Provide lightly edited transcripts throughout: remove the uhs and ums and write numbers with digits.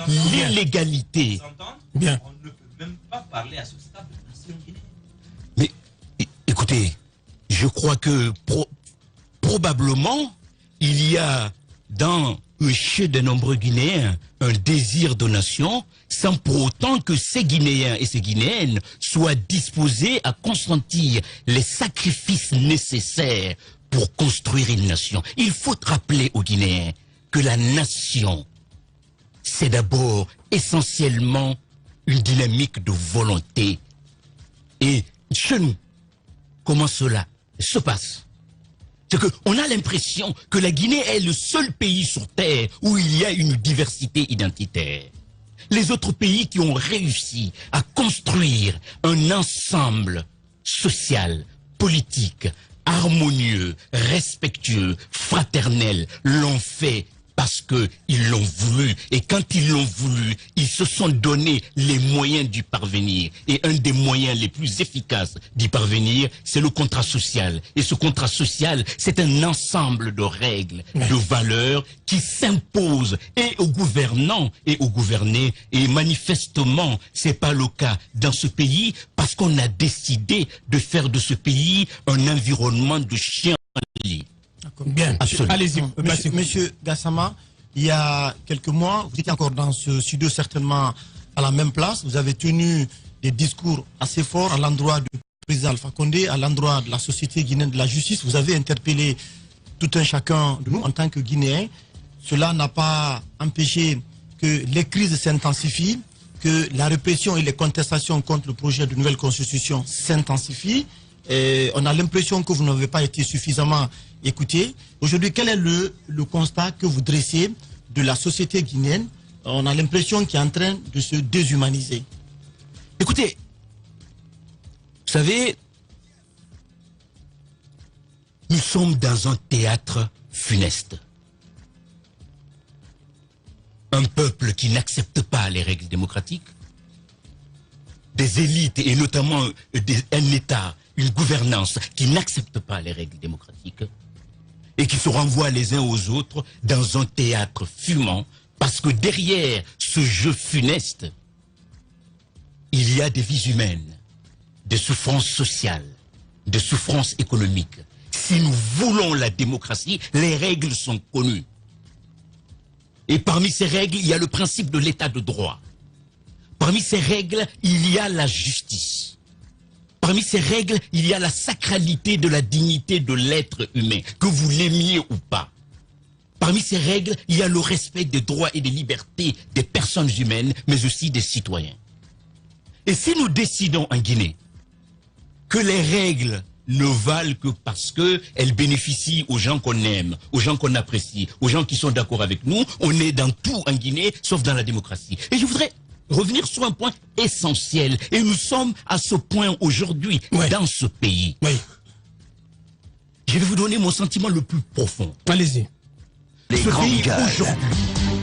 l'illégalité. Bien. On ne peut même pas parler à ce stade de nation guinéenne. Mais écoutez, je crois que probablement il y a dans chez de nombreux Guinéens un désir de nation, sans pour autant que ces Guinéens et ces Guinéennes soient disposés à consentir les sacrifices nécessaires pour construire une nation. Il faut rappeler aux Guinéens que la nation, c'est d'abord essentiellement une dynamique de volonté. Et chez nous, comment cela se passe? C'est qu'on a l'impression que la Guinée est le seul pays sur Terre où il y a une diversité identitaire. Les autres pays qui ont réussi à construire un ensemble social, politique, harmonieux, respectueux, fraternel, l'ont fait parce qu'ils l'ont voulu. Et quand ils l'ont voulu, ils se sont donné les moyens d'y parvenir. Et un des moyens les plus efficaces d'y parvenir, c'est le contrat social. Et ce contrat social, c'est un ensemble de règles, de valeurs qui s'imposent et aux gouvernants et aux gouvernés. Et manifestement, c'est pas le cas dans ce pays parce qu'on a décidé de faire de ce pays un environnement de chiens lits. Bien, allez-y. Monsieur Gassama, il y a quelques mois, vous étiez encore dans ce studio, certainement à la même place. Vous avez tenu des discours assez forts à l'endroit du président Alpha Condé, à l'endroit de la société guinéenne de la justice. Vous avez interpellé tout un chacun de nous en tant que Guinéens. Cela n'a pas empêché que les crises s'intensifient, que la répression et les contestations contre le projet de nouvelle constitution s'intensifient. Et on a l'impression que vous n'avez pas été suffisamment écouté. Aujourd'hui, quel est le constat que vous dressez de la société guinéenne? On a l'impression qu'il est en train de se déshumaniser. Écoutez, vous savez, nous sommes dans un théâtre funeste. Un peuple qui n'accepte pas les règles démocratiques, des élites et notamment un État, une gouvernance qui n'accepte pas les règles démocratiques et qui se renvoient les uns aux autres dans un théâtre fumant, parce que derrière ce jeu funeste, il y a des vies humaines, des souffrances sociales, des souffrances économiques. Si nous voulons la démocratie, les règles sont connues. Et parmi ces règles, il y a le principe de l'état de droit. Parmi ces règles, il y a la justice. Parmi ces règles, il y a la sacralité de la dignité de l'être humain, que vous l'aimiez ou pas. Parmi ces règles, il y a le respect des droits et des libertés des personnes humaines, mais aussi des citoyens. Et si nous décidons en Guinée que les règles ne valent que parce qu'elles bénéficient aux gens qu'on aime, aux gens qu'on apprécie, aux gens qui sont d'accord avec nous, on est dans tout en Guinée, sauf dans la démocratie. Et je voudrais revenir sur un point essentiel. Et nous sommes à ce point aujourd'hui dans ce pays. Je vais vous donner mon sentiment le plus profond. Allez-y. Ce pays aujourd'hui,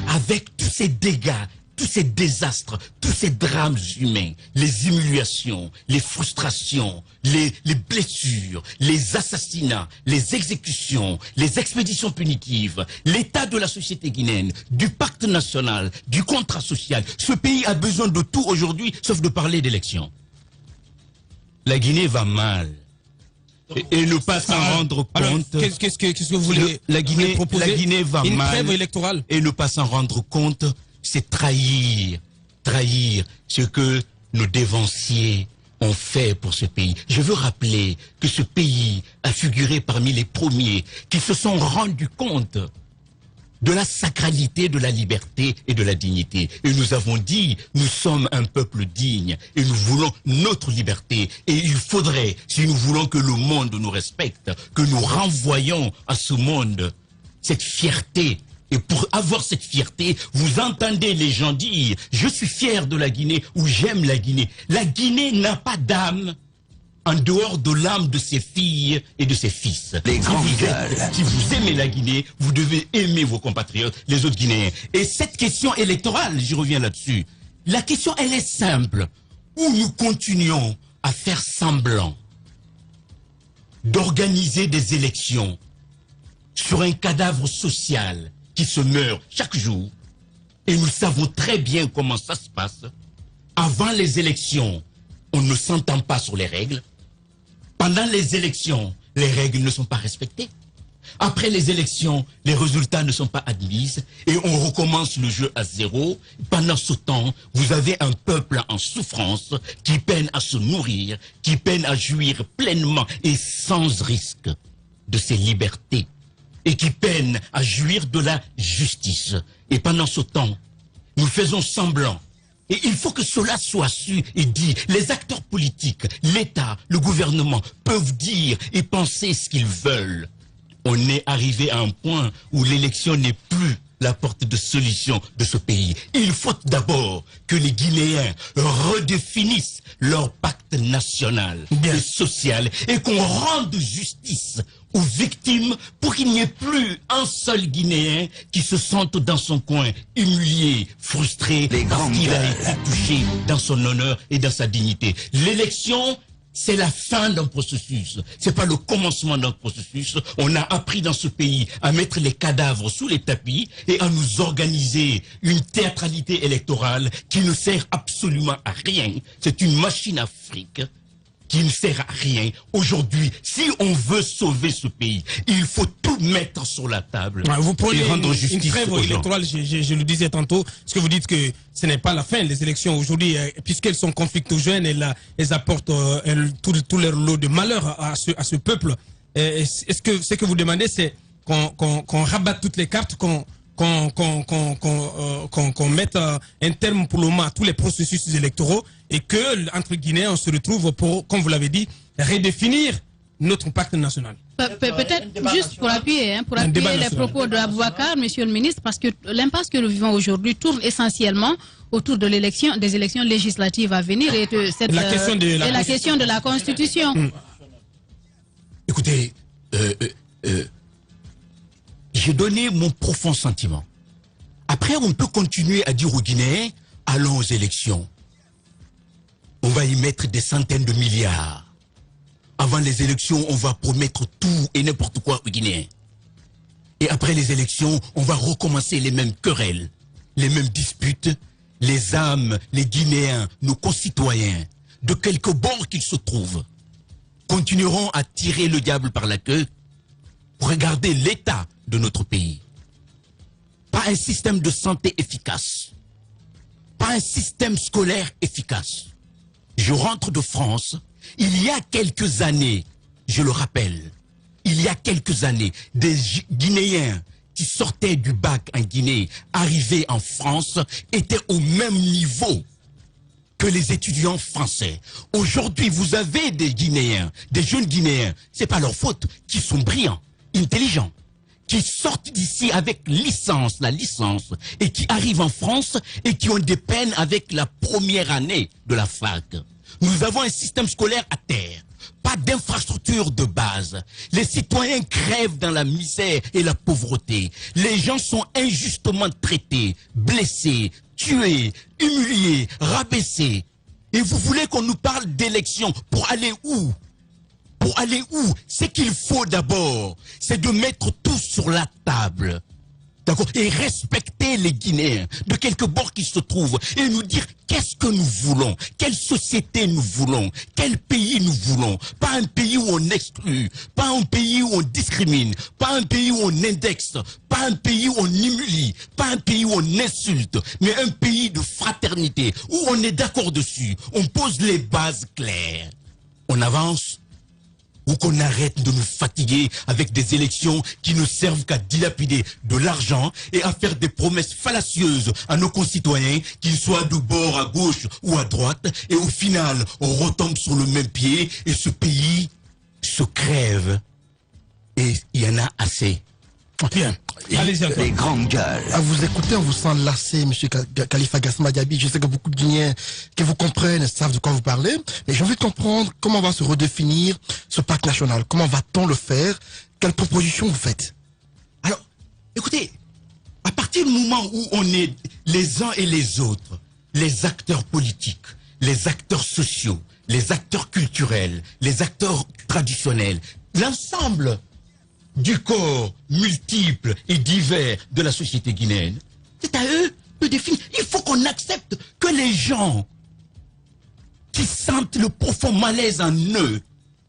avec tous ces dégâts, tous ces désastres, tous ces drames humains, les humiliations, les frustrations, les blessures, les assassinats, les exécutions, les expéditions punitives, l'état de la société guinéenne, du pacte national, du contrat social. Ce pays a besoin de tout aujourd'hui, sauf de parler d'élections. La Guinée va mal. Et ne pas s'en rendre compte. Qu'est-ce que vous voulez la Guinée va mal. Une trêve électorale. Et ne pas s'en rendre compte, c'est trahir ce que nos dévanciers ont fait pour ce pays. Je veux rappeler que ce pays a figuré parmi les premiers qui se sont rendus compte de la sacralité de la liberté et de la dignité. Et nous avons dit, nous sommes un peuple digne et nous voulons notre liberté. Et il faudrait, si nous voulons que le monde nous respecte, que nous renvoyions à ce monde cette fierté. Et pour avoir cette fierté, vous entendez les gens dire « Je suis fier de la Guinée » ou « J'aime la Guinée ». La Guinée n'a pas d'âme en dehors de l'âme de ses filles et de ses fils. Si vous aimez la Guinée, vous devez aimer vos compatriotes, les autres Guinéens. Et cette question électorale, j'y reviens là-dessus, la question, elle est simple. Où nous continuons à faire semblant d'organiser des élections sur un cadavre social qui se meurt chaque jour, Et nous savons très bien comment ça se passe. Avant les élections, on ne s'entend pas sur les règles. Pendant les élections, les règles ne sont pas respectées. Après les élections, les résultats ne sont pas admis et on recommence le jeu à zéro. Pendant ce temps, vous avez un peuple en souffrance qui peine à se nourrir, qui peine à jouir pleinement et sans risque de ses libertés et qui peine à jouir de la justice. Et pendant ce temps, nous faisons semblant. Et il faut que cela soit su et dit. Les acteurs politiques, l'État, le gouvernement peuvent dire et penser ce qu'ils veulent. On est arrivé à un point où l'élection n'est plus la porte de solution de ce pays. Il faut d'abord que les Guinéens redéfinissent leur pacte national et social et qu'on rende justice aux victimes pour qu'il n'y ait plus un seul Guinéen qui se sente dans son coin, humilié, frustré, parce qu'il a été touché dans son honneur et dans sa dignité. L'élection, c'est la fin d'un processus. C'est pas le commencement d'un processus. On a appris dans ce pays à mettre les cadavres sous les tapis et à nous organiser une théâtralité électorale qui ne sert absolument à rien. C'est une machine à fric qui ne sert à rien. Aujourd'hui, si on veut sauver ce pays, il faut tout mettre sur la table. Vous prenez et rendre une justice trêve aux gens. électorale, je le disais tantôt, parce que vous dites que ce n'est pas la fin des élections aujourd'hui, puisqu'elles sont conflictogènes, elles apportent tout leur lot de malheur à ce peuple. Est-ce que ce que vous demandez, c'est qu'on rabatte toutes les cartes, qu'on mette un terme pour le moment à tous les processus électoraux et que, entre Guinéens, on se retrouve pour, comme vous l'avez dit, redéfinir notre pacte national. Peut-être juste pour appuyer les propos de Aboubacar, monsieur le ministre, parce que l'impasse que nous vivons aujourd'hui tourne essentiellement autour de des élections législatives à venir et de la question de la Constitution. Écoutez, j'ai donné mon profond sentiment. Après, on peut continuer à dire aux Guinéens, allons aux élections. On va y mettre des centaines de milliards. Avant les élections, on va promettre tout et n'importe quoi aux Guinéens. Et après les élections, on va recommencer les mêmes querelles, les mêmes disputes. Les âmes, les Guinéens, nos concitoyens, de quelque bord qu'ils se trouvent, continueront à tirer le diable par la queue pour regarder l'état de notre pays. Pas un système de santé efficace. Pas un système scolaire efficace. Je rentre de France. Il y a quelques années, je le rappelle, il y a quelques années, des Guinéens qui sortaient du bac en Guinée, arrivés en France, étaient au même niveau que les étudiants français. Aujourd'hui, vous avez des Guinéens, des jeunes Guinéens, c'est pas leur faute, qui sont brillants, intelligents, qui sortent d'ici avec la licence, et qui arrivent en France et qui ont des peines avec la première année de la fac. Nous avons un système scolaire à terre, pas d'infrastructure de base. Les citoyens crèvent dans la misère et la pauvreté. Les gens sont injustement traités, blessés, tués, humiliés, rabaissés. Et vous voulez qu'on nous parle d'élections pour aller où? Pour aller où? Ce qu'il faut d'abord, c'est de mettre tout sur la table. D'accord? Et respecter les Guinéens, de quelque bord qu'ils se trouvent, et nous dire qu'est-ce que nous voulons, quelle société nous voulons, quel pays nous voulons. Pas un pays où on exclut, pas un pays où on discrimine, pas un pays où on indexe, pas un pays où on humilie, pas un pays où on insulte, mais un pays de fraternité, où on est d'accord dessus, on pose les bases claires. On avance, ou qu'on arrête de nous fatiguer avec des élections qui ne servent qu'à dilapider de l'argent et à faire des promesses fallacieuses à nos concitoyens, qu'ils soient de bord à gauche ou à droite, et au final, on retombe sur le même pied et ce pays se crève. Et il y en a assez. Bien. Allez-y, les grandes gueules. À vous écouter, on vous sent lassé, M. Khalifa Gassama Diaby. Je sais que beaucoup de Guinéens qui vous comprennent savent de quoi vous parlez, mais j'ai envie de comprendre comment va se redéfinir ce pacte national. Comment va-t-on le faire? Quelles propositions vous faites? Alors, écoutez, à partir du moment où on est les uns et les autres, les acteurs politiques, les acteurs sociaux, les acteurs culturels, les acteurs traditionnels, l'ensemble du corps multiple et divers de la société guinéenne, c'est à eux de définir. Il faut qu'on accepte que les gens qui sentent le profond malaise en eux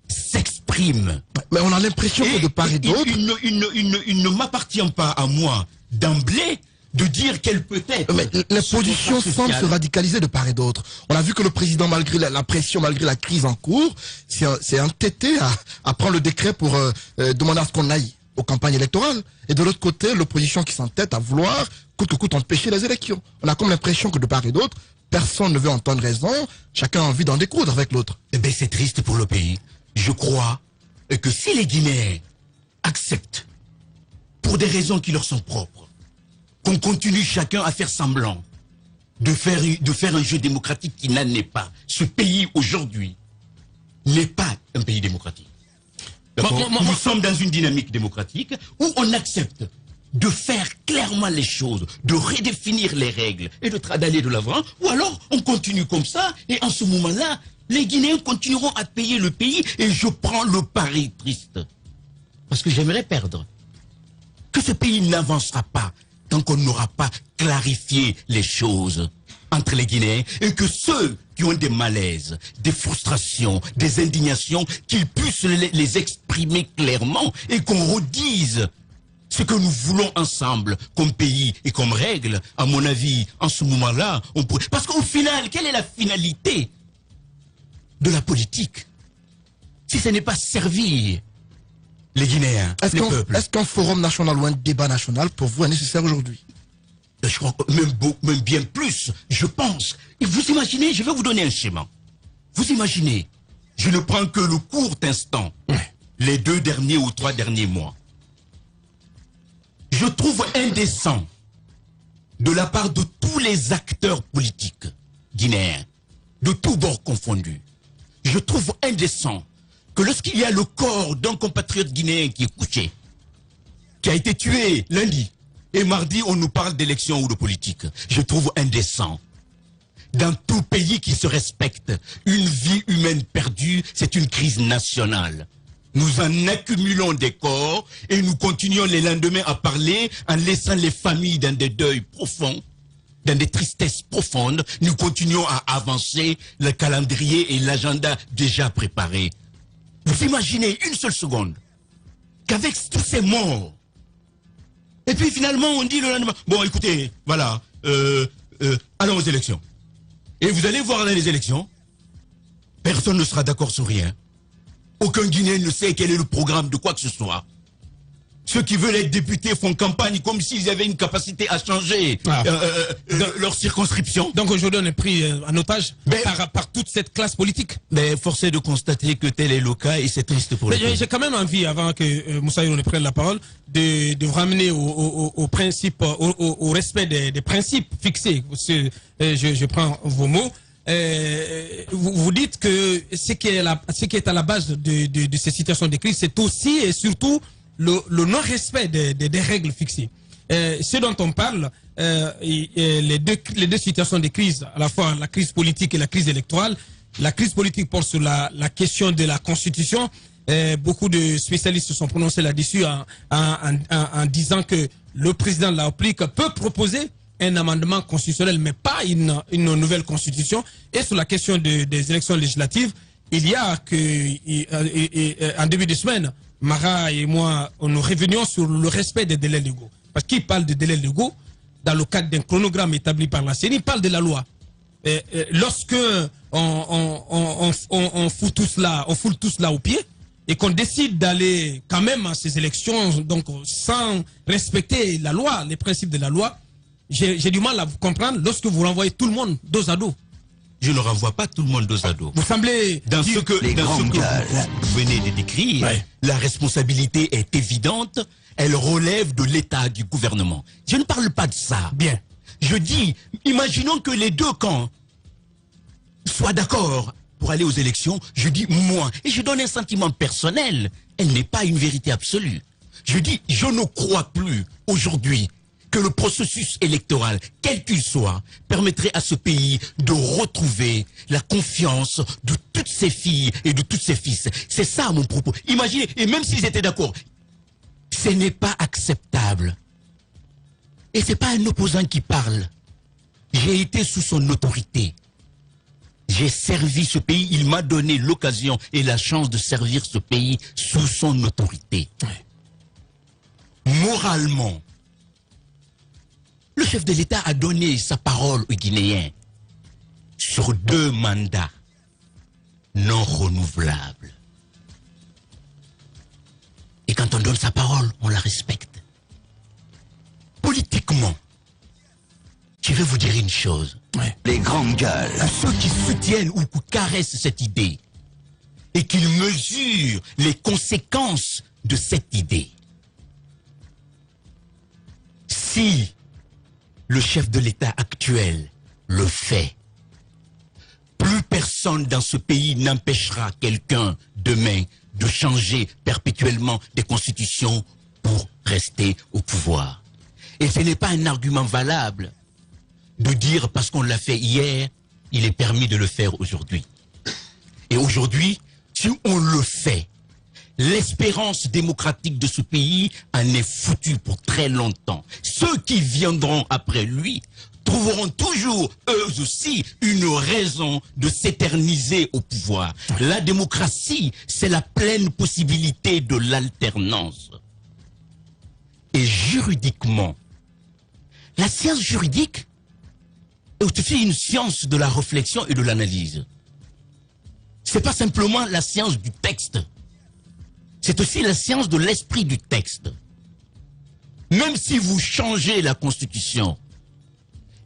s'expriment. Mais on a l'impression que de part et d'autre... Il ne m'appartient pas à moi d'emblée de dire qu'elle peut être... Mais les positions semblent se radicaliser de part et d'autre. On a vu que le président, malgré la pression, malgré la crise en cours, s'est entêté à prendre le décret pour demander à ce qu'on aille aux campagnes électorales. Et de l'autre côté, l'opposition qui s'entête à vouloir, coûte que coûte, empêcher les élections. On a comme l'impression que de part et d'autre, personne ne veut entendre raison, chacun a envie d'en découdre avec l'autre. Eh bien, c'est triste pour le pays. Je crois que si les Guinéens acceptent, pour des raisons qui leur sont propres, qu'on continue chacun à faire semblant de faire un jeu démocratique qui n'en est pas, ce pays aujourd'hui n'est pas un pays démocratique. Nous sommes dans une dynamique démocratique où on accepte de faire clairement les choses, de redéfinir les règles et d'aller de l'avant, ou alors on continue comme ça, et en ce moment-là, les Guinéens continueront à payer le pays, et je prends le pari triste. Parce que j'aimerais perdre. Que ce pays n'avancera pas tant qu'on n'aura pas clarifié les choses entre les Guinéens, et que ceux qui ont des malaises, des frustrations, des indignations, qu'ils puissent les exprimer clairement, et qu'on redise ce que nous voulons ensemble, comme pays et comme règle. À mon avis, en ce moment-là, on pourrait... Parce qu'au final, quelle est la finalité de la politique si ce n'est pas servir les Guinéens, les peuples? Est-ce qu'un forum national ou un débat national, pour vous, est nécessaire aujourd'hui? Je crois que même bien plus, je pense. Et vous imaginez, je vais vous donner un schéma. Vous imaginez, je ne prends que le court instant, les 2 derniers ou 3 derniers mois. Je trouve indécent, de la part de tous les acteurs politiques guinéens, de tous bords confondus, je trouve indécent que lorsqu'il y a le corps d'un compatriote guinéen qui est couché, qui a été tué lundi, et mardi on nous parle d'élections ou de politique, je trouve indécent. Dans tout pays qui se respecte, une vie humaine perdue, c'est une crise nationale. Nous en accumulons des corps et nous continuons les lendemains à parler en laissant les familles dans des deuils profonds, dans des tristesses profondes. Nous continuons à avancer le calendrier et l'agenda déjà préparé. Vous imaginez une seule seconde qu'avec tous ces morts, et puis finalement on dit le lendemain, bon écoutez, voilà, allons aux élections. Et vous allez voir dans les élections, personne ne sera d'accord sur rien. Aucun Guinéen ne sait quel est le programme de quoi que ce soit. Ceux qui veulent être députés font campagne comme s'ils avaient une capacité à changer leur circonscription. Donc aujourd'hui on est pris en otage par toute cette classe politique. Mais force est de constater que tel est le cas et c'est triste pour les pays. J'ai quand même envie, avant que Moussa Yoro ne prenne la parole, de vous ramener au principe, au respect des principes fixés. Je prends vos mots. Vous dites que ce qui est à la base de ces situations de crise, c'est aussi et surtout le non-respect des règles fixées. Ce dont on parle, les deux situations de crise, à la fois la crise politique et la crise électorale. La crise politique porte sur la question de la Constitution. Beaucoup de spécialistes se sont prononcés là-dessus en disant que le président de la République peut proposer un amendement constitutionnel, mais pas une nouvelle constitution. Et sur la question des élections législatives, il y a que, en début de semaine, Mara et moi, nous revenions sur le respect des délais légaux. Parce qu'il parle de délais légaux, dans le cadre d'un chronogramme établi par la CENI, il parle de la loi. Lorsque on fout tout cela au pied, et qu'on décide d'aller quand même à ces élections, donc sans respecter la loi, les principes de la loi, j'ai du mal à vous comprendre lorsque vous renvoyez tout le monde dos à dos. Je ne renvoie pas tout le monde dos à dos. Vous semblez... Dans ce que vous venez de décrire, la responsabilité est évidente, elle relève de l'État, du gouvernement. Je ne parle pas de ça. Bien. Je dis, imaginons que les deux camps soient d'accord pour aller aux élections. Je dis moi, et je donne un sentiment personnel, elle n'est pas une vérité absolue. Je dis, je ne crois plus aujourd'hui que le processus électoral, quel qu'il soit, permettrait à ce pays de retrouver la confiance de toutes ses filles et de tous ses fils. C'est ça mon propos. Imaginez, et même s'ils étaient d'accord, ce n'est pas acceptable. Et ce n'est pas un opposant qui parle. J'ai été sous son autorité. J'ai servi ce pays. Il m'a donné l'occasion et la chance de servir ce pays sous son autorité. Moralement, le chef de l'État a donné sa parole aux Guinéens sur 2 mandats non renouvelables. Et quand on donne sa parole, on la respecte. Politiquement, je vais vous dire une chose. Les grandes gueules, ceux qui soutiennent ou qui caressent cette idée et qui mesurent les conséquences de cette idée. Si le chef de l'État actuel le fait, plus personne dans ce pays n'empêchera quelqu'un demain de changer perpétuellement des constitutions pour rester au pouvoir. Et ce n'est pas un argument valable de dire parce qu'on l'a fait hier, il est permis de le faire aujourd'hui. Et aujourd'hui, si on le fait, l'espérance démocratique de ce pays en est foutue pour très longtemps. Ceux qui viendront après lui trouveront toujours, eux aussi, une raison de s'éterniser au pouvoir. La démocratie, c'est la pleine possibilité de l'alternance. Et juridiquement, la science juridique est aussi une science de la réflexion et de l'analyse. C'est pas simplement la science du texte. C'est aussi la science de l'esprit du texte. Même si vous changez la Constitution,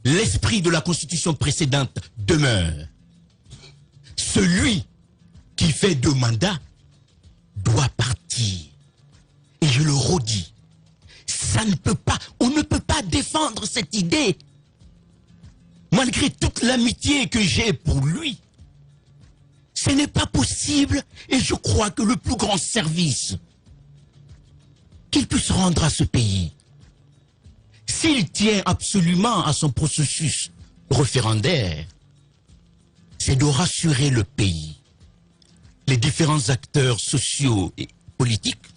l'esprit de la Constitution précédente demeure. Celui qui fait 2 mandats doit partir. Et je le redis, ça ne peut pas, on ne peut pas défendre cette idée. Malgré toute l'amitié que j'ai pour lui, ce n'est pas possible et je crois que le plus grand service qu'il puisse rendre à ce pays, s'il tient absolument à son processus référendaire, c'est de rassurer le pays, les différents acteurs sociaux et politiques,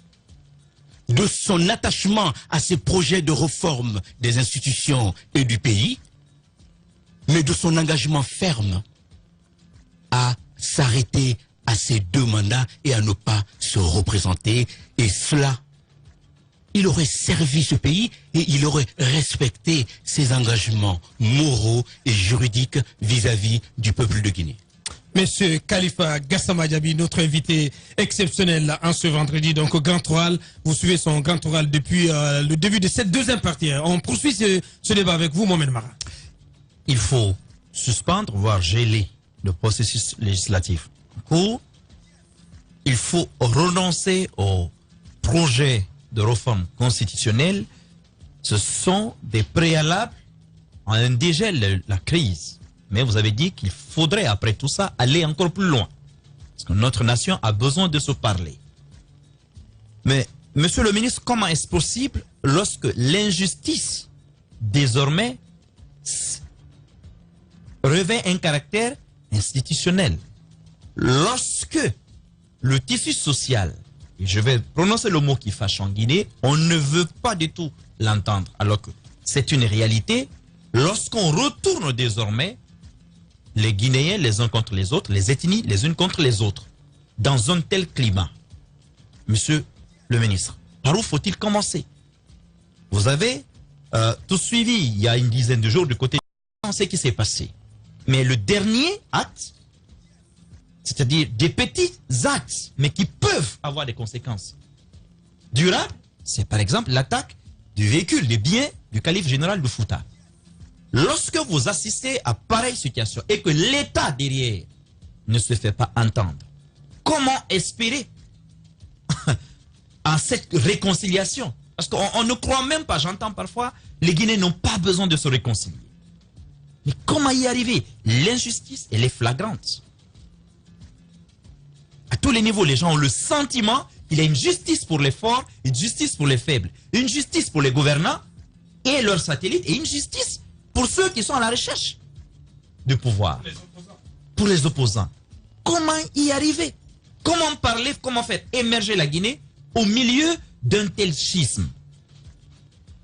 de son attachement à ses projets de réforme des institutions et du pays, mais de son engagement ferme à s'arrêter à ces 2 mandats et à ne pas se représenter. Et cela, il aurait servi ce pays et il aurait respecté ses engagements moraux et juridiques vis-à-vis du peuple de Guinée. Monsieur Khalifa Gassama Diaby, notre invité exceptionnel en ce vendredi, donc au Grand Oral. Vous suivez son Grand Oral depuis le début de cette 2e partie. On poursuit ce débat avec vous, Mohamed Mara. Il faut suspendre, voire geler le processus législatif en cours. Il faut renoncer au projet de réforme constitutionnelle. Ce sont des préalables à un dégel de la crise. Mais vous avez dit qu'il faudrait, après tout ça, aller encore plus loin. Parce que notre nation a besoin de se parler. Mais, monsieur le ministre, comment est-ce possible lorsque l'injustice, désormais, revêt un caractère institutionnel? Lorsque le tissu social, et je vais prononcer le mot qui fâche en Guinée, on ne veut pas du tout l'entendre, alors que c'est une réalité. Lorsqu'on retourne désormais les Guinéens les uns contre les autres, les ethnies les unes contre les autres, dans un tel climat, monsieur le ministre, par où faut-il commencer? Vous avez tout suivi il y a une dizaine de jours du côté de ce qui s'est passé. Mais le dernier acte, c'est-à-dire des petits actes, mais qui peuvent avoir des conséquences durables, c'est par exemple l'attaque du véhicule, des biens du calife général de Fouta. Lorsque vous assistez à pareille situation et que l'État derrière ne se fait pas entendre, comment espérer à cette réconciliation? Parce qu'on ne croit même pas, j'entends parfois, les Guinéens n'ont pas besoin de se réconcilier. Mais comment y arriver? L'injustice, elle est flagrante. À tous les niveaux, les gens ont le sentiment qu'il y a une justice pour les forts, une justice pour les faibles, une justice pour les gouvernants et leurs satellites, et une justice pour ceux qui sont à la recherche de pouvoir. Pour les opposants. Comment y arriver? Comment parler, comment faire émerger la Guinée au milieu d'un tel schisme?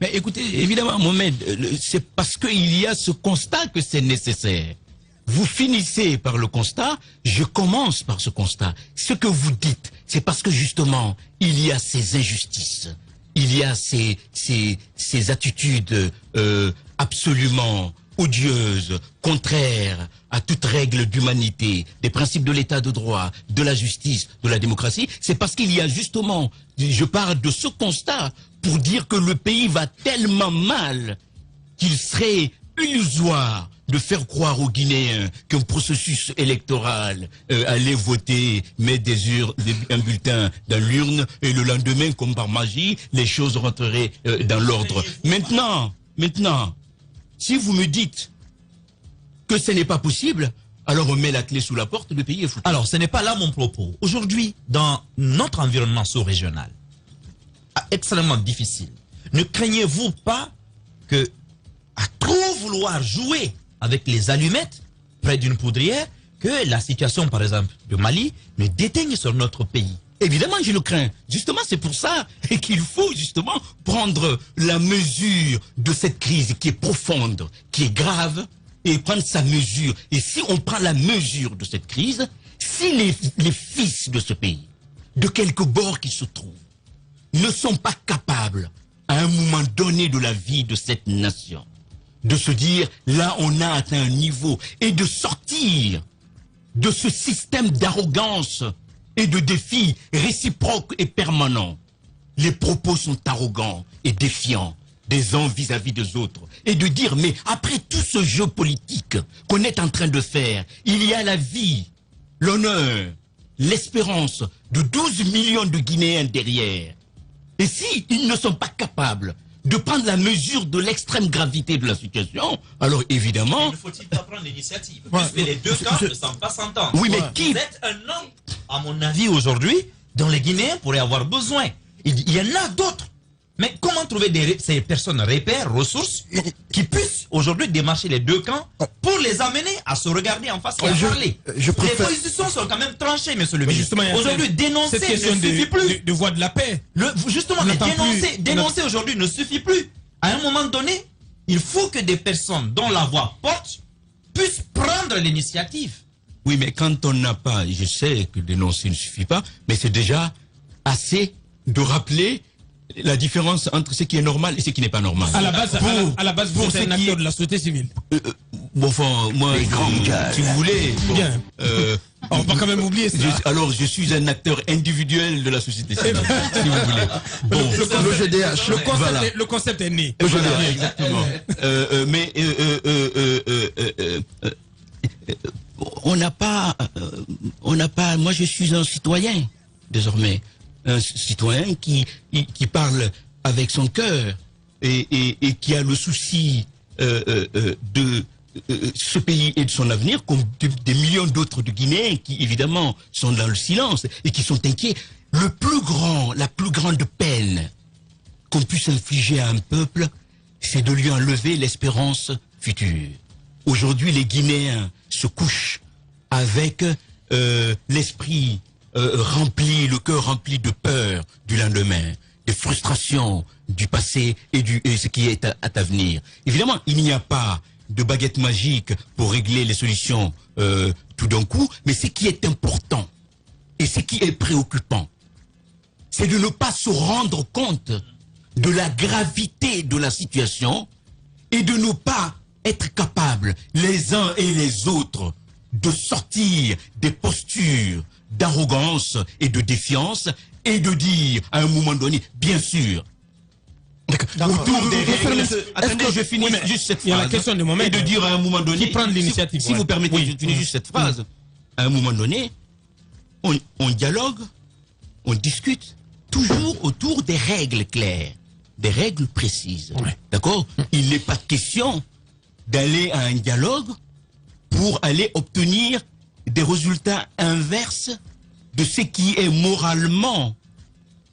Mais écoutez, évidemment, Mohamed, c'est parce qu'il y a ce constat que c'est nécessaire. Vous finissez par le constat, je commence par ce constat. Ce que vous dites, c'est parce que justement, il y a ces injustices, il y a ces attitudes absolument odieuses, contraires à toute règle d'humanité, des principes de l'état de droit, de la justice, de la démocratie. C'est parce qu'il y a justement, je parle de ce constat pour dire que le pays va tellement mal qu'il serait illusoire de faire croire aux Guinéens qu'un processus électoral allait voter, mettre un bulletin dans l'urne et le lendemain, comme par magie, les choses rentreraient dans l'ordre. Maintenant, si vous me dites que ce n'est pas possible, alors on met la clé sous la porte, le pays est foutu. Alors, ce n'est pas là mon propos. Aujourd'hui, dans notre environnement sous-régional, extrêmement difficile, ne craignez-vous pas que, à trop vouloir jouer avec les allumettes près d'une poudrière, que la situation, par exemple, de Mali ne déteigne sur notre pays? Évidemment, je le crains. Justement, c'est pour ça qu'il faut justement prendre la mesure de cette crise qui est profonde, qui est grave, et prendre sa mesure. Et si on prend la mesure de cette crise, si les fils de ce pays, de quelque bord qu'ils se trouvent, ne sont pas capables, à un moment donné de la vie de cette nation, de se dire, là on a atteint un niveau, et de sortir de ce système d'arrogance et de défis réciproques et permanents. Les propos sont arrogants et défiants des uns vis-à-vis des autres. Et de dire, mais après tout ce jeu politique qu'on est en train de faire, il y a la vie, l'honneur, l'espérance de 12 millions de Guinéens derrière. Et si ils ne sont pas capables de prendre la mesure de l'extrême gravité de la situation, alors évidemment... Ne faut-il pas prendre l'initiative? Puisque les deux camps ne semblent pas s'entendre. Oui, mais qui... Vous êtes un homme, à mon avis, aujourd'hui, dont les Guinéens pourraient avoir besoin. Il y en a d'autres. Mais comment trouver ces personnes repères, ressources, qui puissent aujourd'hui démarcher les deux camps pour les amener à se regarder en face et à parler? Les positions sont quand même tranchées, monsieur le ministre. Aujourd'hui, dénoncer ne suffit plus. De voix de la paix. Justement, mais dénoncer aujourd'hui ne suffit plus. À un moment donné, il faut que des personnes dont la voix porte puissent prendre l'initiative. Oui, mais quand on n'a pas, je sais que dénoncer ne suffit pas, mais c'est déjà assez de rappeler la différence entre ce qui est normal et ce qui n'est pas normal. À la base, vous êtes un acteur de la société civile. Bon, enfin, moi, si vous voulez... Bon, bien. On va quand même oublier ça. Alors, je suis un acteur individuel de la société civile, si vous voulez. Bon, le GDH. Le concept est né. Le GDH, exactement. Mais on n'a pas... Moi, je suis un citoyen, désormais. Un citoyen qui parle avec son cœur et qui a le souci de ce pays et de son avenir, comme des millions d'autres de Guinéens qui évidemment sont dans le silence et qui sont inquiets. La plus grande peine qu'on puisse infliger à un peuple, c'est de lui enlever l'espérance future. Aujourd'hui, les Guinéens se couchent avec l'esprit rempli, le cœur rempli de peur du lendemain, des frustrations du passé et ce qui est à venir. Évidemment, il n'y a pas de baguette magique pour régler les solutions tout d'un coup, mais ce qui est important et ce qui est préoccupant, c'est de ne pas se rendre compte de la gravité de la situation et de ne pas être capables, les uns et les autres, de sortir des postures d'arrogance et de défiance et de dire à un moment donné, bien sûr, autour des règles... Attendez, je finis juste cette phrase. Il y a la question de moment. Et de dire à un moment donné... Qui prend l'initiative? Si vous permettez, je finis juste cette phrase. À un moment donné, on dialogue, on discute, toujours autour des règles claires, des règles précises. D'accord? Il n'est pas question d'aller à un dialogue pour aller obtenir des résultats inverses de ce qui est moralement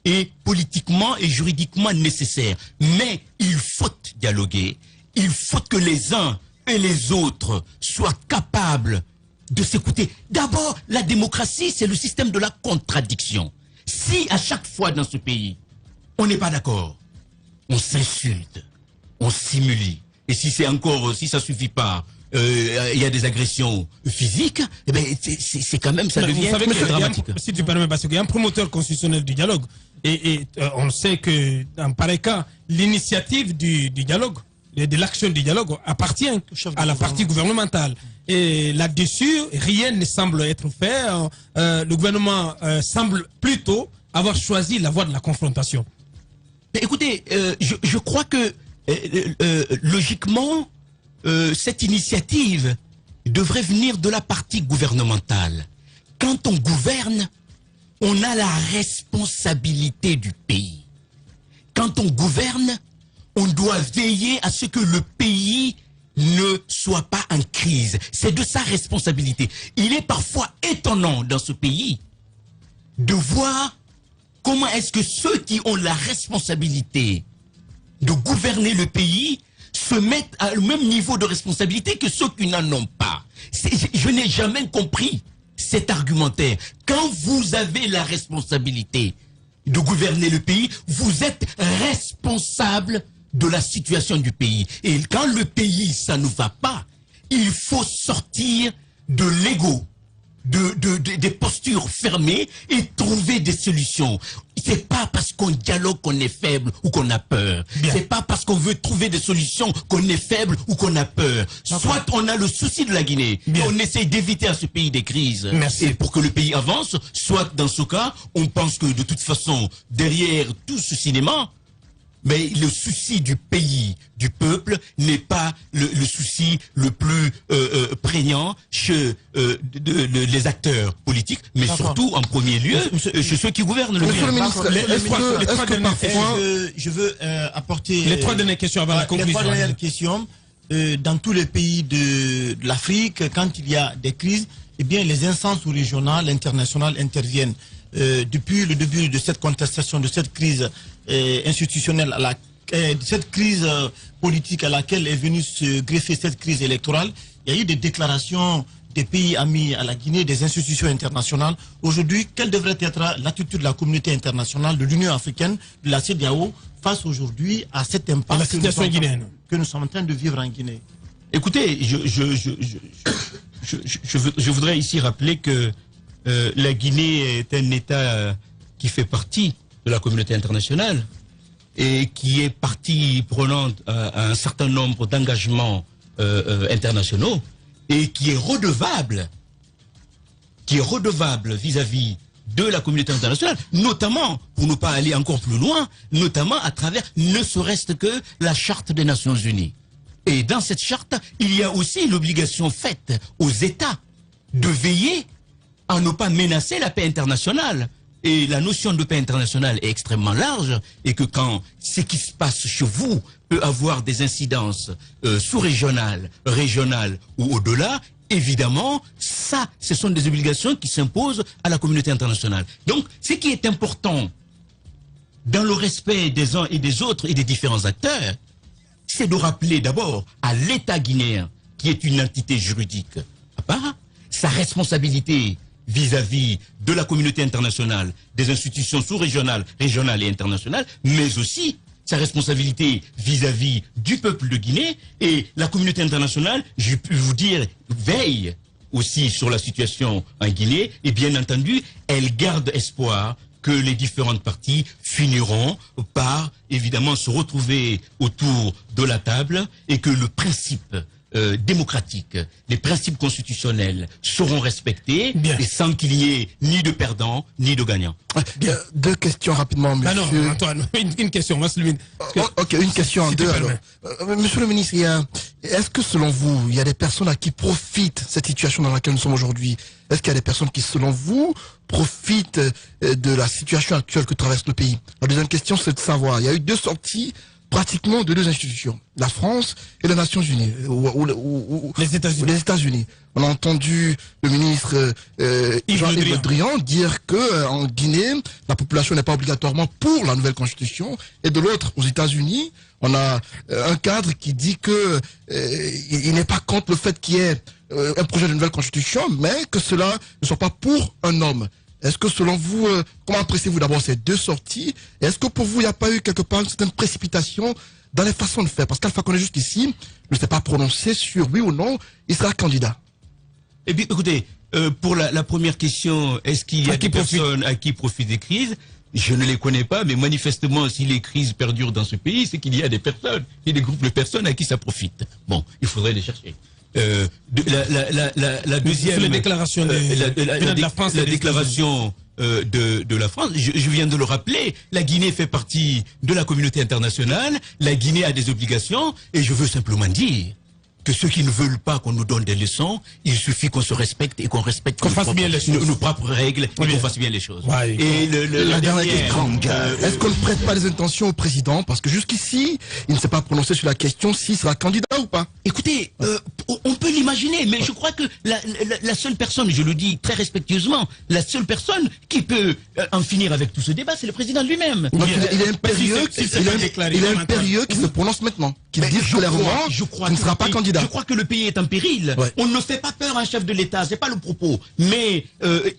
et politiquement et juridiquement nécessaire. Mais il faut dialoguer, il faut que les uns et les autres soient capables de s'écouter. D'abord, la démocratie, c'est le système de la contradiction. Si à chaque fois dans ce pays, on n'est pas d'accord, on s'insulte, on s'humilie. Et si c'est encore, si ça suffit pas, il y a des agressions physiques, eh ben c'est quand même, ça devient dramatique. Si tu permets, parce qu'il y a un promoteur constitutionnel du dialogue. Et on sait que dans pareil cas, l'initiative du dialogue, de l'action du dialogue appartient à la partie gouvernementale. Et là-dessus, rien ne semble être fait. Le gouvernement semble plutôt avoir choisi la voie de la confrontation. Mais écoutez, je crois que logiquement, cette initiative devrait venir de la partie gouvernementale. Quand on gouverne, on a la responsabilité du pays. Quand on gouverne, on doit veiller à ce que le pays ne soit pas en crise. C'est de sa responsabilité. Il est parfois étonnant dans ce pays de voir comment est-ce que ceux qui ont la responsabilité de gouverner le pays se mettent au même niveau de responsabilité que ceux qui n'en ont pas. Je n'ai jamais compris cet argumentaire. Quand vous avez la responsabilité de gouverner le pays, vous êtes responsable de la situation du pays. Et quand le pays, ça ne va pas, il faut sortir de l'ego, des postures fermées et trouver des solutions. C'est pas parce qu'on dialogue qu'on est faible ou qu'on a peur. C'est pas parce qu'on veut trouver des solutions qu'on est faible ou qu'on a peur. Soit on a le souci de la Guinée et on essaie d'éviter à ce pays des crises et pour que le pays avance, soit dans ce cas, on pense que de toute façon, derrière tout ce cinéma, mais le souci du pays, du peuple, n'est pas le souci le plus prégnant chez les acteurs politiques, mais surtout en premier lieu chez ceux qui gouvernent le pays. Monsieur le ministre, est-ce que parfois... Je veux apporter... Les trois dernières questions avant la conclusion. Les trois dernières questions. Dans tous les pays de l'Afrique, quand il y a des crises, eh bien, les instances régionales, internationales interviennent. Depuis le début de cette contestation, de cette crise institutionnelle, de cette crise politique à laquelle est venue se greffer cette crise électorale, il y a eu des déclarations des pays amis à la Guinée, des institutions internationales. Aujourd'hui, quelle devrait être l'attitude de la communauté internationale, de l'Union africaine, de la CEDEAO, face aujourd'hui à cette impasse la situation guinéenne que nous sommes en train de vivre en Guinée? Écoutez, je voudrais ici rappeler que la Guinée est un État qui fait partie de la communauté internationale et qui est partie prenante à un certain nombre d'engagements internationaux et qui est redevable vis-à-vis de la communauté internationale, notamment, pour ne pas aller encore plus loin, notamment à travers ne serait-ce que la Charte des Nations Unies. Et dans cette charte, il y a aussi l'obligation faite aux États de veiller à ne pas menacer la paix internationale. Et la notion de paix internationale est extrêmement large et que quand ce qui se passe chez vous peut avoir des incidences sous-régionales, régionales ou au-delà, évidemment, ça, ce sont des obligations qui s'imposent à la communauté internationale. Donc, ce qui est important dans le respect des uns et des autres et des différents acteurs, c'est de rappeler d'abord à l'État guinéen, qui est une entité juridique à part, sa responsabilité vis-à-vis de la communauté internationale, des institutions sous-régionales, régionales et internationales, mais aussi sa responsabilité vis-à-vis du peuple de Guinée. Et la communauté internationale, je peux vous dire, veille aussi sur la situation en Guinée, et bien entendu, elle garde espoir que les différentes parties finiront par, évidemment, se retrouver autour de la table et que le principe démocratique, les principes constitutionnels seront respectés et sans qu'il y ait ni de perdants ni de gagnants. Deux questions rapidement, monsieur. Non, Antoine, une question. Ok, une question en deux alors. Monsieur le ministre, est-ce que selon vous, il y a des personnes à qui profitent cette situation dans laquelle nous sommes aujourd'hui? Est-ce qu'il y a des personnes qui, selon vous, profitent de la situation actuelle que traverse le pays? La deuxième question, c'est de savoir, il y a eu deux sorties pratiquement de deux institutions, la France et les Nations Unies, ou les États-Unis. On a entendu le ministre Jean-Yves Le Drian dire que en Guinée, la population n'est pas obligatoirement pour la nouvelle constitution, et de l'autre, aux États-Unis, on a un cadre qui dit que il n'est pas contre le fait qu'il y ait un projet de nouvelle constitution, mais que cela ne soit pas pour un homme. Est-ce que selon vous, comment appréciez-vous d'abord ces deux sorties? Est-ce que pour vous, il n'y a pas eu quelque part une certaine précipitation dans les façons de faire? Parce qu'Alpha Condé jusqu'ici ne s'est pas prononcé sur oui ou non, il sera candidat. Eh bien, écoutez, pour la première question, est-ce qu'il y a des personnes à qui profitent des crises? Je ne les connais pas, mais manifestement, si les crises perdurent dans ce pays, c'est qu'il y a des personnes, il y a des groupes de personnes à qui ça profite. Bon, il faudrait les chercher. La deuxième... la déclaration de la France. La déclaration de la France, je viens de le rappeler, la Guinée fait partie de la communauté internationale, la Guinée a des obligations, et je veux simplement dire que ceux qui ne veulent pas qu'on nous donne des leçons, il suffit qu'on se respecte et qu'on respecte nos propres règles et qu'on fasse bien les choses. Ouais, et la dernière question, est-ce qu'on ne prête pas les intentions au président? Parce que jusqu'ici, il ne s'est pas prononcé sur la question s'il sera candidat ou pas. Écoutez, on peut l'imaginer, mais je crois que la seule personne, je le dis très respectueusement, la seule personne qui peut en finir avec tout ce débat, c'est le président lui-même. Il est impérieux qu'il se prononce maintenant, qu'il dise clairement qu'il ne sera pas candidat. Je crois que le pays est en péril. Ouais. On ne fait pas peur à un chef de l'État, c'est pas le propos. Mais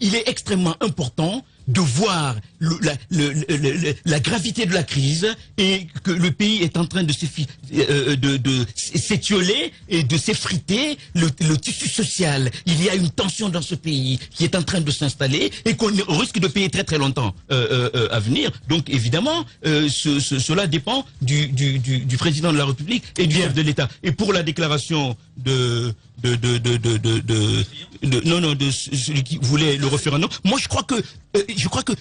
il est extrêmement important de voir la gravité de la crise et que le pays est en train de s'étioler et de s'effriter le tissu social. Il y a une tension dans ce pays qui est en train de s'installer et qu'on risque de payer très très longtemps à venir. Donc évidemment, cela dépend du président de la République et du chef de l'État. Et pour la déclaration de celui qui voulait le référendum. Moi, je crois que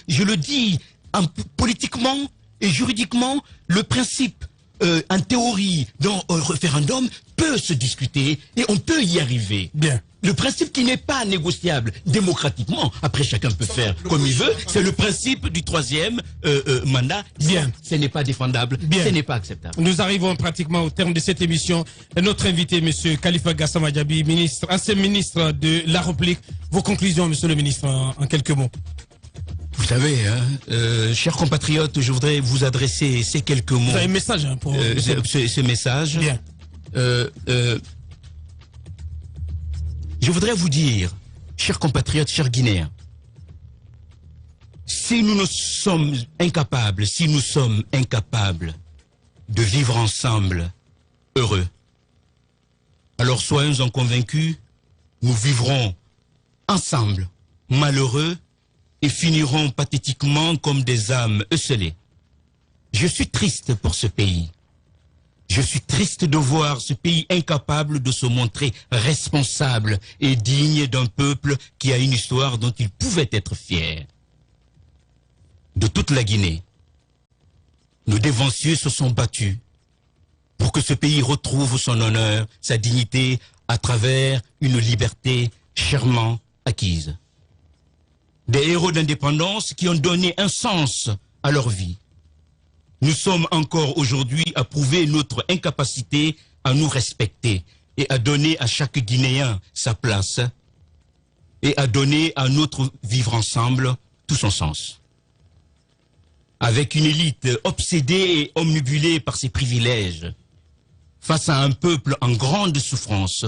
je le dis politiquement et juridiquement, le principe en théorie dans un référendum peut se discuter et on peut y arriver. Bien. Le principe qui n'est pas négociable démocratiquement, après chacun peut faire comme il veut, c'est le principe du troisième mandat. Bien. Ce n'est pas défendable, bien. Ce n'est pas acceptable. Nous arrivons pratiquement au terme de cette émission. Notre invité, M. Khalifa Gassama Diaby, ancien ministre de la République. Vos conclusions, Monsieur le ministre, en quelques mots. Vous savez, chers compatriotes, je voudrais vous adresser ces quelques mots. Vous avez un message pour ce message. Bien. Je voudrais vous dire, chers compatriotes, chers Guinéens, si nous sommes incapables de vivre ensemble heureux, alors soyons-en convaincus, nous vivrons ensemble malheureux et finiront pathétiquement comme des âmes esselées. Je suis triste pour ce pays. Je suis triste de voir ce pays incapable de se montrer responsable et digne d'un peuple qui a une histoire dont il pouvait être fier. De toute la Guinée, nos dévanciers se sont battus pour que ce pays retrouve son honneur, sa dignité à travers une liberté chèrement acquise. Des héros d'indépendance qui ont donné un sens à leur vie. Nous sommes encore aujourd'hui à prouver notre incapacité à nous respecter et à donner à chaque Guinéen sa place et à donner à notre vivre ensemble tout son sens. Avec une élite obsédée et omnibulée par ses privilèges, face à un peuple en grande souffrance,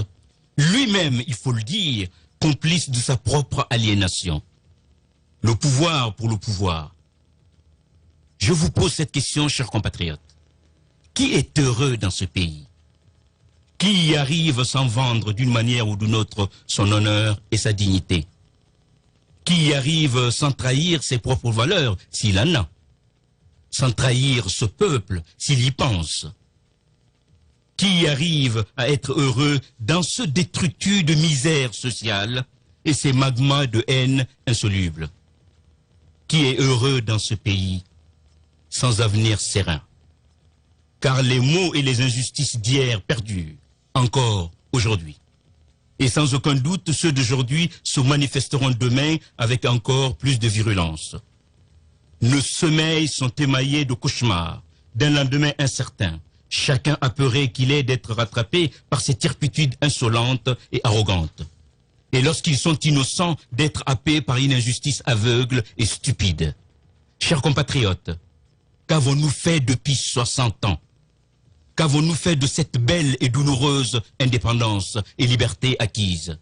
lui-même, il faut le dire, complice de sa propre aliénation. Le pouvoir pour le pouvoir. Je vous pose cette question, chers compatriotes. Qui est heureux dans ce pays? Qui y arrive sans vendre d'une manière ou d'une autre son honneur et sa dignité? Qui y arrive sans trahir ses propres valeurs, s'il en a? Sans trahir ce peuple, s'il y pense? Qui y arrive à être heureux dans ce détritus de misère sociale et ces magmas de haine insolubles? Qui est heureux dans ce pays sans avenir serein? Car les maux et les injustices d'hier perdurent encore aujourd'hui. Et sans aucun doute, ceux d'aujourd'hui se manifesteront demain avec encore plus de virulence. Nos sommeils sont émaillés de cauchemars, d'un lendemain incertain, chacun apeuré qu'il est d'être rattrapé par ces turpitudes insolentes et arrogantes. Et lorsqu'ils sont innocents d'être happés par une injustice aveugle et stupide. Chers compatriotes, qu'avons-nous fait depuis 60 ans? Qu'avons-nous fait de cette belle et douloureuse indépendance et liberté acquise?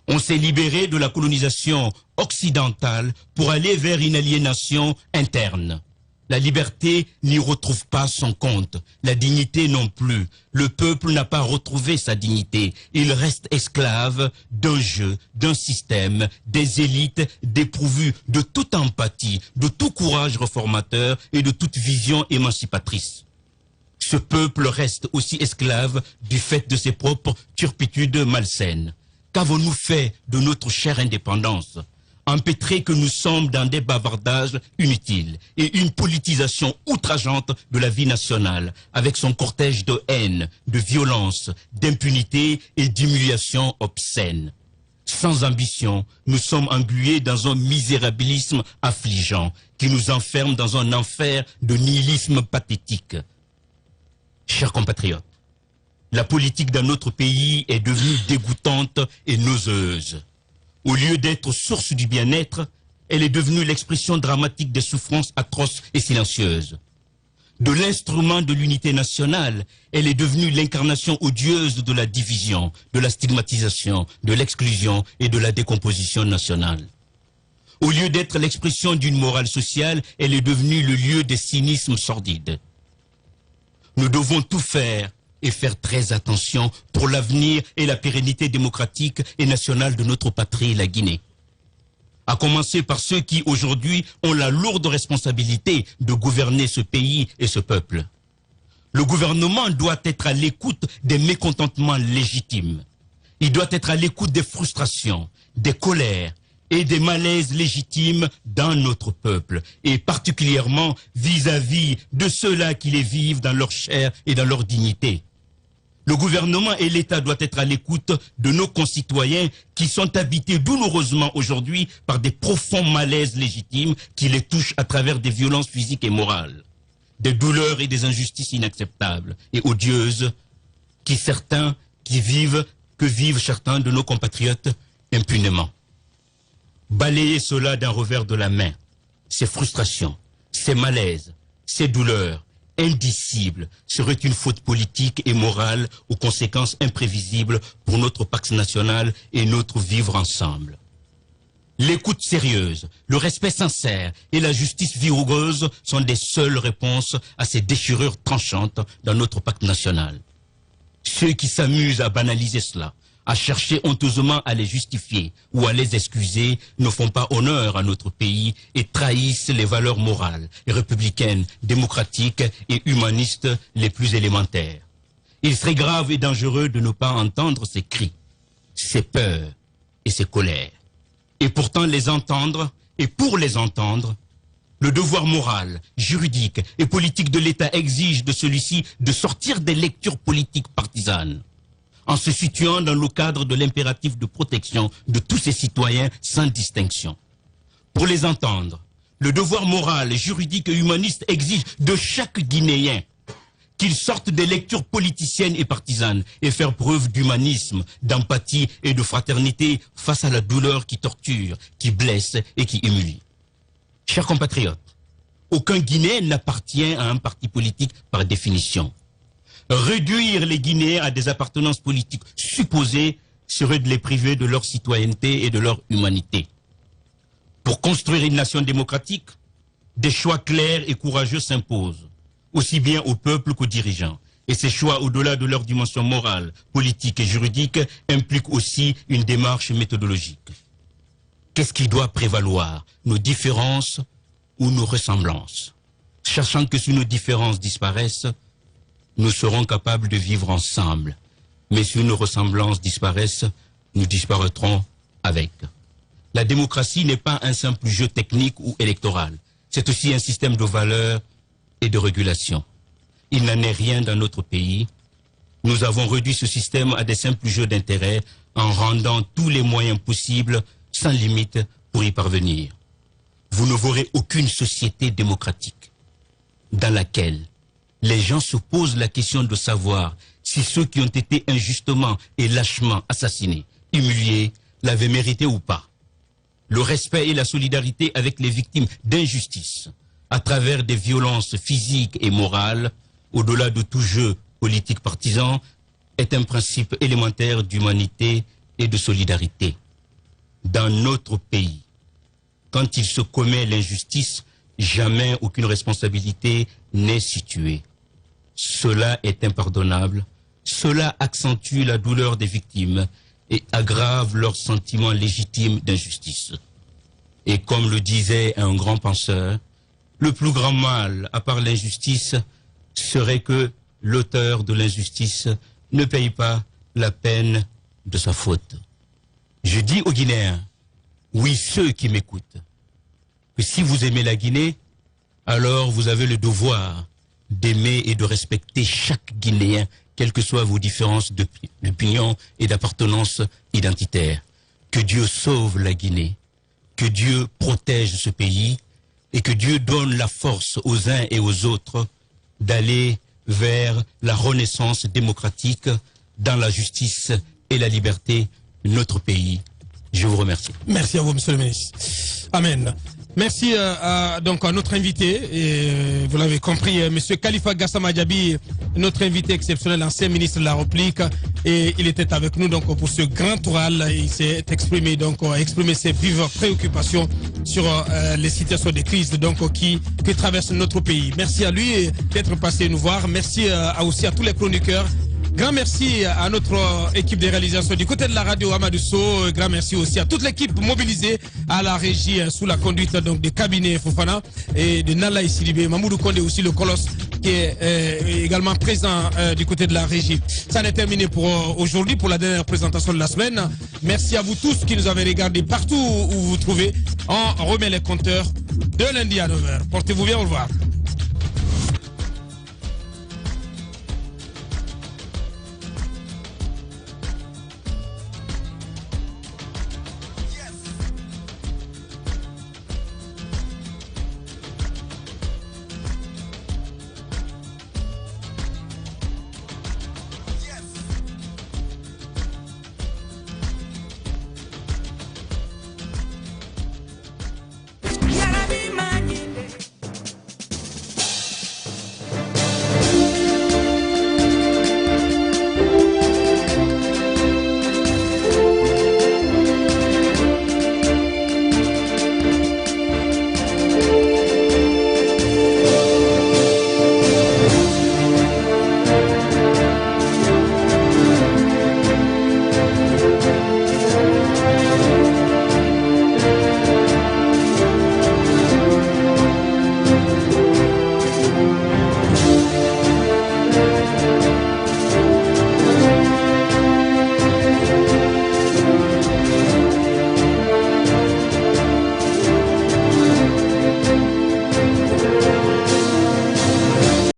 On s'est libéré de la colonisation occidentale pour aller vers une aliénation interne. La liberté n'y retrouve pas son compte, la dignité non plus. Le peuple n'a pas retrouvé sa dignité. Il reste esclave d'un jeu, d'un système, des élites dépourvues de toute empathie, de tout courage réformateur et de toute vision émancipatrice. Ce peuple reste aussi esclave du fait de ses propres turpitudes malsaines. Qu'avons-nous fait de notre chère indépendance ? Empêtrés que nous sommes dans des bavardages inutiles et une politisation outrageante de la vie nationale, avec son cortège de haine, de violence, d'impunité et d'humiliation obscène. Sans ambition, nous sommes englués dans un misérabilisme affligeant qui nous enferme dans un enfer de nihilisme pathétique. Chers compatriotes, la politique dans notre pays est devenue dégoûtante et nauseuse. Au lieu d'être source du bien-être, elle est devenue l'expression dramatique des souffrances atroces et silencieuses. De l'instrument de l'unité nationale, elle est devenue l'incarnation odieuse de la division, de la stigmatisation, de l'exclusion et de la décomposition nationale. Au lieu d'être l'expression d'une morale sociale, elle est devenue le lieu des cynismes sordides. Nous devons tout faire et faire très attention pour l'avenir et la pérennité démocratique et nationale de notre patrie, la Guinée. À commencer par ceux qui, aujourd'hui, ont la lourde responsabilité de gouverner ce pays et ce peuple. Le gouvernement doit être à l'écoute des mécontentements légitimes. Il doit être à l'écoute des frustrations, des colères et des malaises légitimes dans notre peuple, et particulièrement vis-à-vis de ceux-là qui les vivent dans leur chair et dans leur dignité. Le gouvernement et l'État doivent être à l'écoute de nos concitoyens qui sont habités douloureusement aujourd'hui par des profonds malaises légitimes qui les touchent à travers des violences physiques et morales, des douleurs et des injustices inacceptables et odieuses que vivent certains de nos compatriotes impunément. Balayer cela d'un revers de la main, ces frustrations, ces malaises, ces douleurs, indicible serait une faute politique et morale aux conséquences imprévisibles pour notre Pax national et notre vivre ensemble. L'écoute sérieuse, le respect sincère et la justice vigoureuse sont des seules réponses à ces déchirures tranchantes dans notre pacte national. Ceux qui s'amusent à banaliser cela, à chercher honteusement à les justifier ou à les excuser, ne font pas honneur à notre pays et trahissent les valeurs morales, républicaines, démocratiques et humanistes les plus élémentaires. Il serait grave et dangereux de ne pas entendre ces cris, ces peurs et ces colères. Et pourtant les entendre, et pour les entendre, le devoir moral, juridique et politique de l'État exige de celui-ci de sortir des lectures politiques partisanes, en se situant dans le cadre de l'impératif de protection de tous ses citoyens sans distinction. Pour les entendre, le devoir moral, juridique et humaniste exige de chaque Guinéen qu'il sorte des lectures politiciennes et partisanes et faire preuve d'humanisme, d'empathie et de fraternité face à la douleur qui torture, qui blesse et qui humilie. Chers compatriotes, aucun Guinéen n'appartient à un parti politique par définition. Réduire les Guinéens à des appartenances politiques supposées serait de les priver de leur citoyenneté et de leur humanité. Pour construire une nation démocratique, des choix clairs et courageux s'imposent, aussi bien au peuple qu'aux dirigeants. Et ces choix, au-delà de leur dimension morale, politique et juridique, impliquent aussi une démarche méthodologique. Qu'est-ce qui doit prévaloir, nos différences ou nos ressemblances? Sachant que si nos différences disparaissent, nous serons capables de vivre ensemble. Mais si nos ressemblances disparaissent, nous disparaîtrons avec. La démocratie n'est pas un simple jeu technique ou électoral. C'est aussi un système de valeurs et de régulation. Il n'en est rien dans notre pays. Nous avons réduit ce système à des simples jeux d'intérêt en rendant tous les moyens possibles sans limite pour y parvenir. Vous ne verrez aucune société démocratique dans laquelle les gens se posent la question de savoir si ceux qui ont été injustement et lâchement assassinés, humiliés, l'avaient mérité ou pas. Le respect et la solidarité avec les victimes d'injustice, à travers des violences physiques et morales, au-delà de tout jeu politique partisan, est un principe élémentaire d'humanité et de solidarité. dans notre pays. Quand il se commet l'injustice, jamais aucune responsabilité n'est située. Cela est impardonnable. Cela accentue la douleur des victimes et aggrave leur sentiment légitime d'injustice. Et comme le disait un grand penseur, le plus grand mal, à part l'injustice, serait que l'auteur de l'injustice ne paye pas la peine de sa faute. Je dis aux Guinéens, oui, ceux qui m'écoutent, que si vous aimez la Guinée, alors vous avez le devoir d'aimer et de respecter chaque Guinéen, quelles que soient vos différences d'opinion et d'appartenance identitaire. Que Dieu sauve la Guinée, que Dieu protège ce pays et que Dieu donne la force aux uns et aux autres d'aller vers la renaissance démocratique dans la justice et la liberté de notre pays. Je vous remercie. Merci à vous, monsieur le ministre. Amen. Merci donc à notre invité, et vous l'avez compris, monsieur Khalifa Gassama Diaby, notre invité exceptionnel, ancien ministre de la République, et il était avec nous donc pour ce grand oral. Il s'est exprimé donc exprimé ses vives préoccupations sur les situations de crise donc qui traversent notre pays. Merci à lui d'être passé nous voir. Merci aussi à tous les chroniqueurs. Grand merci à notre équipe de réalisation du côté de la radio Amadou Sow. Grand merci aussi à toute l'équipe mobilisée à la régie sous la conduite donc de cabinet Fofana et de Nala Issilibé. Mamoudou Kondé aussi, le colosse, qui est également présent du côté de la régie. Ça n'est terminé pour aujourd'hui, pour la dernière présentation de la semaine. Merci à vous tous qui nous avez regardé partout où vous vous trouvez. On remet les compteurs de lundi à 9h. Portez-vous bien, au revoir.